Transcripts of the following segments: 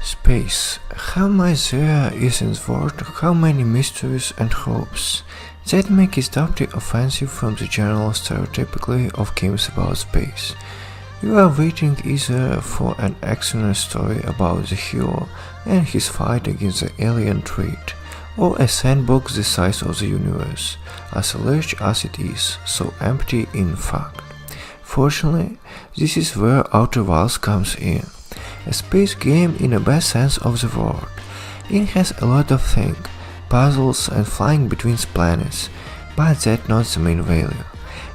Space. How much there is in the world, how many mysteries and hopes. That make it doubly offensive from the general stereotypically of games about space. You are waiting either for an excellent story about the hero and his fight against the alien threat, or a sandbox the size of the universe, as large as it is, so empty in fact. Fortunately, this is where Outer Wilds comes in. A space game in the best sense of the word. It has a lot of things, puzzles and flying between planets, but that's not the main value.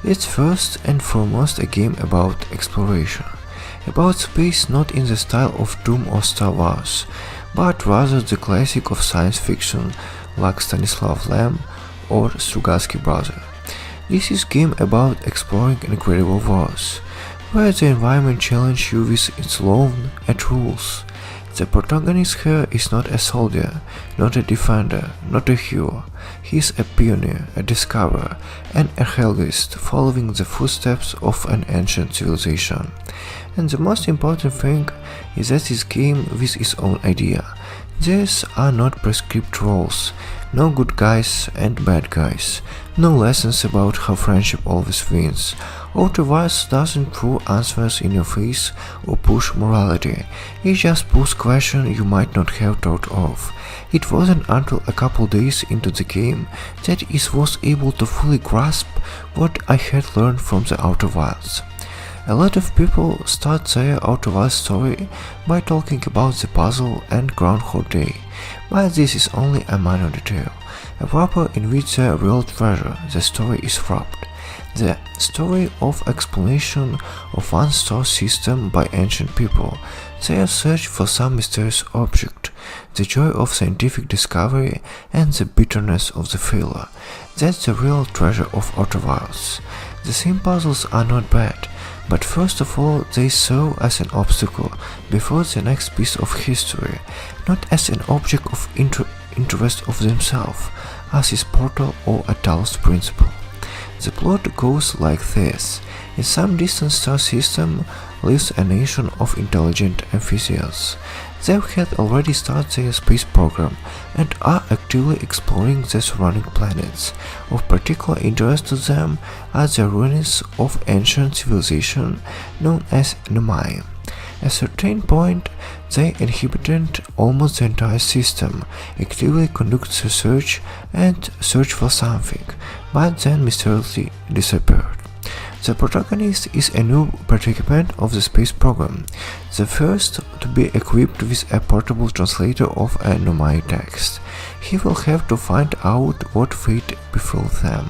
It's first and foremost a game about exploration, about space not in the style of Doom or Star Wars, but rather the classic of science fiction like Stanislav Lem or Strugatsky Brother. This is a game about exploring incredible worlds, where the environment challenges you with its laws and rules. The protagonist here is not a soldier, not a defender, not a hero. He is a pioneer, a discoverer, and a archaeologist following the footsteps of an ancient civilization. And the most important thing is that this game with its own idea. These are not prescribed roles, no good guys and bad guys, no lessons about how friendship always wins. Outer Wilds doesn't throw answers in your face or push morality, it just pulls questions you might not have thought of. It wasn't until a couple days into the game that I was able to fully grasp what I had learned from the Outer Wilds. A lot of people start their Outer Wilds story by talking about the puzzle and Groundhog Day, but this is only a minor detail, a wrapper in which the real treasure, the story, is wrapped. The story of exploration of one star system by ancient people, their search for some mysterious object, the joy of scientific discovery and the bitterness of the failure. That's the real treasure of Outer Wilds. The same puzzles are not bad, but first of all they serve as an obstacle before the next piece of history, not as an object of interest of themselves, as is Portal or a Talos principle. The plot goes like this. In some distant star system lives a nation of intelligent amphibians. They had already started their space program and are actively exploring the surrounding planets. Of particular interest to them are the ruins of ancient civilization known as Nomai. At a certain point, they inhabited almost the entire system, actively conduct research and search for something, but then mysteriously disappeared. The protagonist is a new participant of the space program, the first to be equipped with a portable translator of a Nomai text. He will have to find out what fate befell them.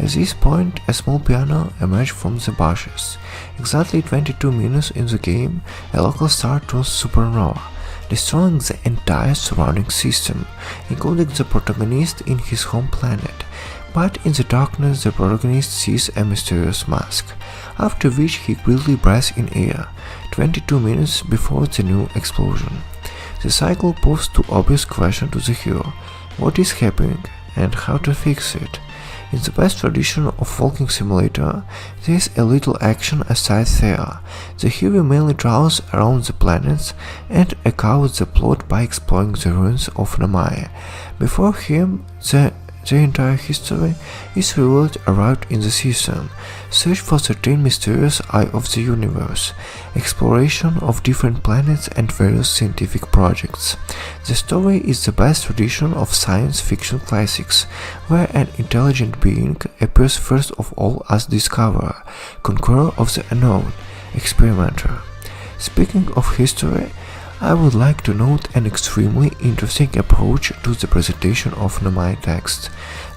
At this point, a small piano emerges from the bushes. Exactly 22 minutes in the game, a local star turns supernova, destroying the entire surrounding system, including the protagonist in his home planet. But in the darkness, the protagonist sees a mysterious mask, after which he quickly breathes in air, 22 minutes before the new explosion. The cycle poses two obvious questions to the hero: what is happening and how to fix it. In the best tradition of walking simulator, there is a little action aside there. The hero mainly travels around the planets and echoes the plot by exploring the ruins of Nomai. Before him, the entire history is revealed around in the system, search for certain mysterious eye of the universe, exploration of different planets and various scientific projects. The story is the best tradition of science fiction classics, where an intelligent being appears first of all as discoverer, conqueror of the unknown, experimenter. Speaking of history, I would like to note an extremely interesting approach to the presentation of Nomai text.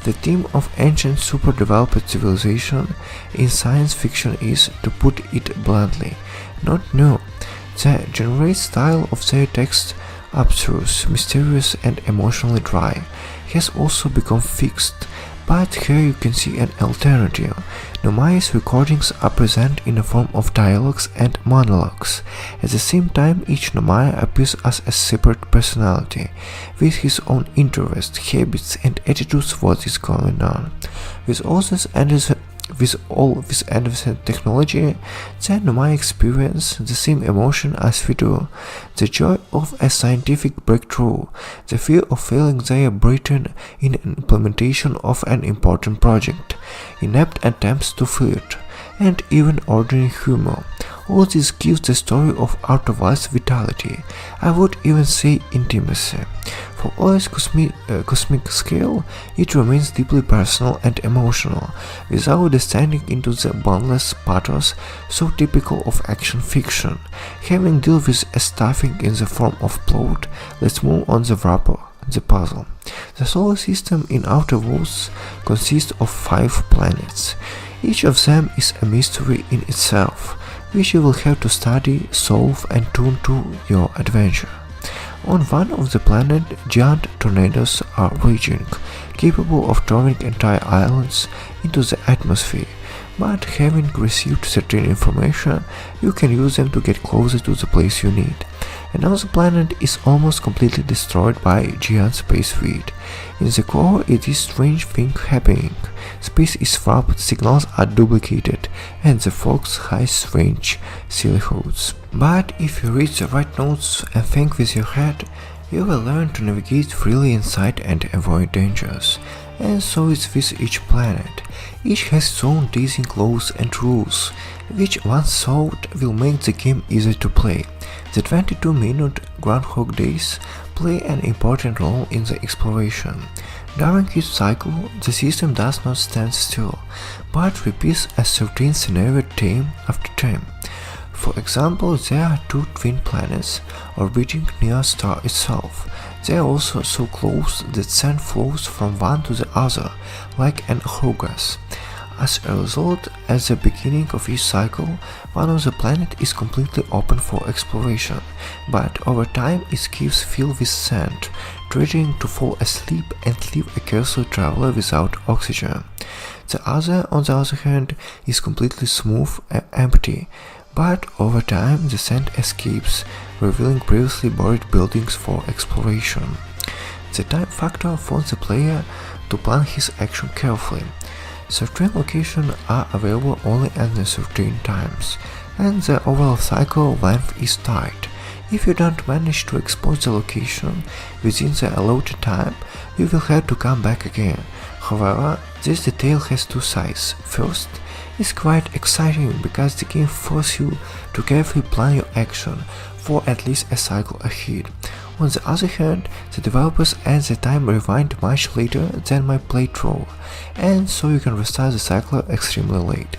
The theme of ancient super-developed civilization in science fiction is, to put it bluntly, not new. The general style of their text, abstruse, mysterious and emotionally dry, has also become fixed. But here you can see an alternative. Nomai's recordings are present in the form of dialogues and monologues. At the same time, each Nomai appears as a separate personality, with his own interests, habits and attitudes what is going on. With all this with all this advanced technology, then my experience the same emotion as we do, the joy of a scientific breakthrough, the fear of failing their Britain in implementation of an important project, inept attempts to flirt, and even ordinary humor. All this gives the story of Outer Wilds vitality, I would even say intimacy. For all its cosmic scale, it remains deeply personal and emotional, without descending into the boundless pathos so typical of action fiction. Having dealt with a stuffing in the form of plot, let's move on the wrapper, the puzzle. The solar system in Outer Wilds consists of 5 planets. Each of them is a mystery in itself, which you will have to study, solve, and tune to your adventure. On one of the planet, giant tornadoes are raging, capable of throwing entire islands into the atmosphere, but having received certain information, you can use them to get closer to the place you need. Another planet is almost completely destroyed by giant space weed. In the core, it is strange thing happening. Space is warped, signals are duplicated, and the fox has strange silhouettes. But if you read the right notes and think with your head, you will learn to navigate freely inside and avoid dangers. And so it's with each planet. Each has its own teasing laws and rules, which once thought will make the game easier to play. The 22-minute Groundhog Days play an important role in the exploration. During its cycle, the system does not stand still, but repeats a certain scenario time after time. For example, there are 2 twin planets orbiting near a star itself. They are also so close that sand flows from one to the other, like an hourglass. As a result, at the beginning of each cycle, one of the planets is completely open for exploration, but over time its caves fill with sand, threatening to fall asleep and leave a careless traveler without oxygen. The other, on the other hand, is completely smooth and empty, but over time the sand escapes, revealing previously buried buildings for exploration. The time factor forces the player to plan his action carefully. Certain locations are available only at certain times, and the overall cycle length is tight. If you don't manage to explore the location within the allotted time, you will have to come back again. However, this detail has 2 sides. First, it's quite exciting because the game forces you to carefully plan your action for at least a cycle ahead. On the other hand, the developers add the time rewind much later than my playthrough, and so you can restart the cycle extremely late.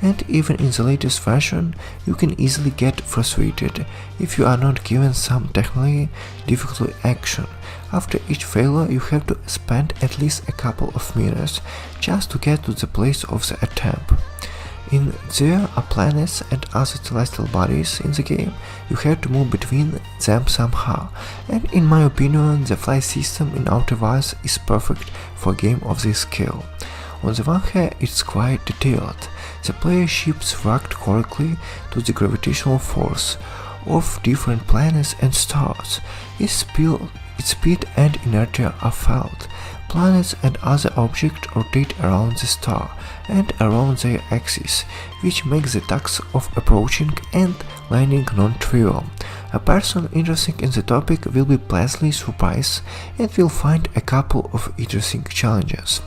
And even in the latest version, you can easily get frustrated if you are not given some technically difficult action. After each failure, you have to spend at least a couple of minutes just to get to the place of the attempt. There are planets and other celestial bodies in the game. You have to move between them somehow, and in my opinion, the flight system in Outer Wilds is perfect for a game of this scale. On the one hand, it's quite detailed. The player ships react correctly to the gravitational force of different planets and stars. Its speed and inertia are felt. Planets and other objects rotate around the star and around their axis, which makes the task of approaching and landing non-trivial. A person interested in the topic will be pleasantly surprised and will find a couple of interesting challenges.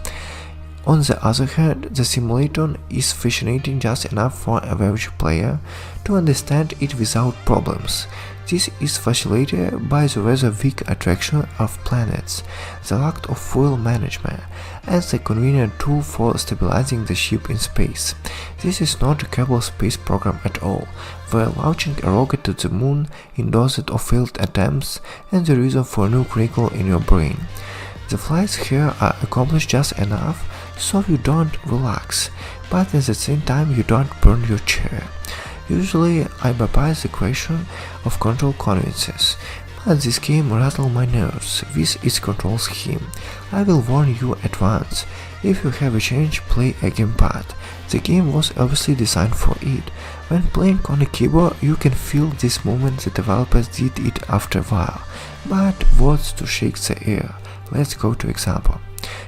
On the other hand, the simulator is fascinating just enough for a average player to understand it without problems. This is facilitated by the rather weak attraction of planets, the lack of fuel management, and the convenient tool for stabilizing the ship in space. This is not a Kerbal space program at all, where launching a rocket to the moon in dozens of failed attempts and the reason for new crinkle in your brain. The flights here are accomplished just enough so you don't relax, but at the same time you don't burn your chair. Usually I bypass the question of control conveniences, but this game rattled my nerves with its control scheme. I will warn you at once, if you have a change, play a gamepad. The game was obviously designed for it. When playing on a keyboard, you can feel this moment the developers did it after a while, but words to shake the air. Let's go to example.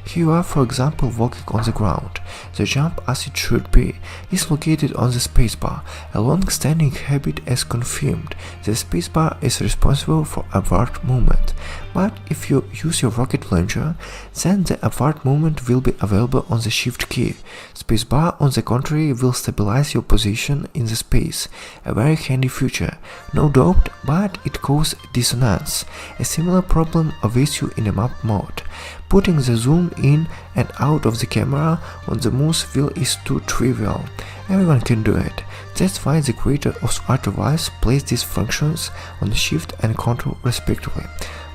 Here you are, for example, walking on the ground. The jump, as it should be, is located on the spacebar, a long-standing habit as confirmed. The spacebar is responsible for upward movement, but if you use your rocket launcher, then the upward movement will be available on the shift key. Spacebar, on the contrary, will stabilize your position in the space, a very handy feature, no doubt, but it causes dissonance. A similar problem awaits you in a map mode. Putting the zoom in and out of the camera on the mouse wheel is too trivial. Everyone can do it. That's why the creator of Outer Wilds placed these functions on Shift and Ctrl respectively.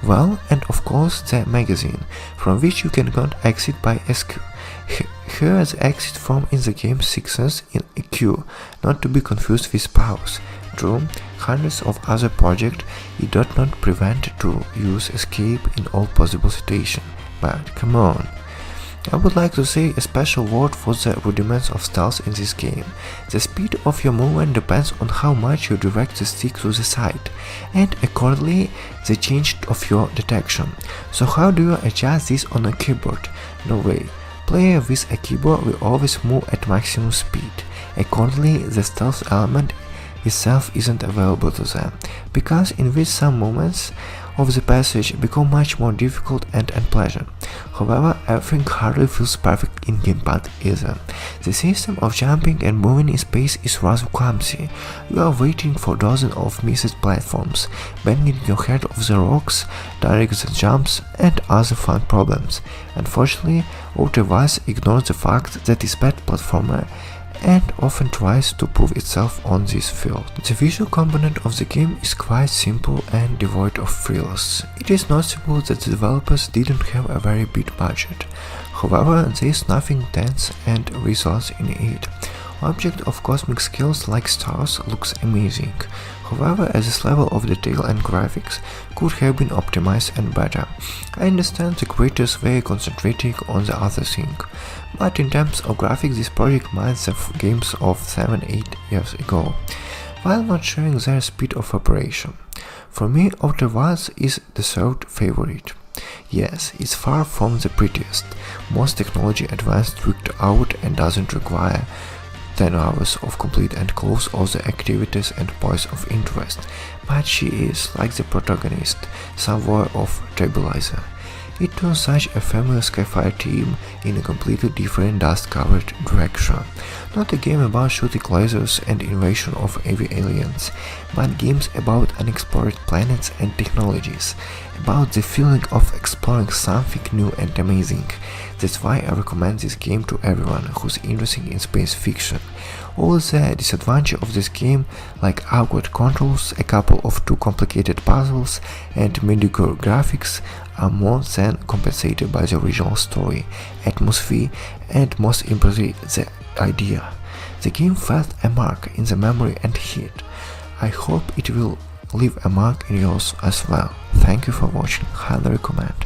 Well, and of course the magazine, from which you can exit by SQ. Here the exit from in the game sequence in a queue, not to be confused with pause. True, hundreds of other projects it does not prevent to use escape in all possible situations, but come on. I would like to say a special word for the rudiments of stealth in this game. The speed of your movement depends on how much you direct the stick to the side, and accordingly the change of your detection. So how do you adjust this on a keyboard? No way. Player with a keyboard will always move at maximum speed. Accordingly, the stealth element itself isn't available to them, because in which some moments of the passage become much more difficult and unpleasant. However, everything hardly feels perfect in gamepad either. The system of jumping and moving in space is rather clumsy. You are waiting for dozens of missed platforms, banging your head off the rocks, during the jumps, and other fun problems. Unfortunately, Outer Wilds ignores the fact that it's a bad platformer and often tries to prove itself on this field. The visual component of the game is quite simple and devoid of frills. It is noticeable that the developers didn't have a very big budget. However, there is nothing tense and results in it. Object of cosmic scales like stars looks amazing. However, as this level of detail and graphics could have been optimized and better. I understand the creators very concentrating on the other thing, but in terms of graphics this project minds the games of 7-8 years ago, while not sharing their speed of operation. For me, Outer Wilds is the third favorite. Yes, it's far from the prettiest, most technology advanced, tricked out, and doesn't require 10 hours of complete and close all the activities and points of interest, but she is, like the protagonist, somewhere of Stabilizer. It turns such a familiar sci-fi theme in a completely different dust-covered direction. Not a game about shooting lasers and invasion of heavy aliens, but games about unexplored planets and technologies, about the feeling of exploring something new and amazing. That's why I recommend this game to everyone who's interested in space fiction. All the disadvantages of this game, like awkward controls, a couple of too complicated puzzles, and mediocre graphics, are more than compensated by the original story, atmosphere, and most importantly, the idea. The game felt a mark in the memory and hit. I hope it will leave a mark in yours as well. Thank you for watching, highly recommend.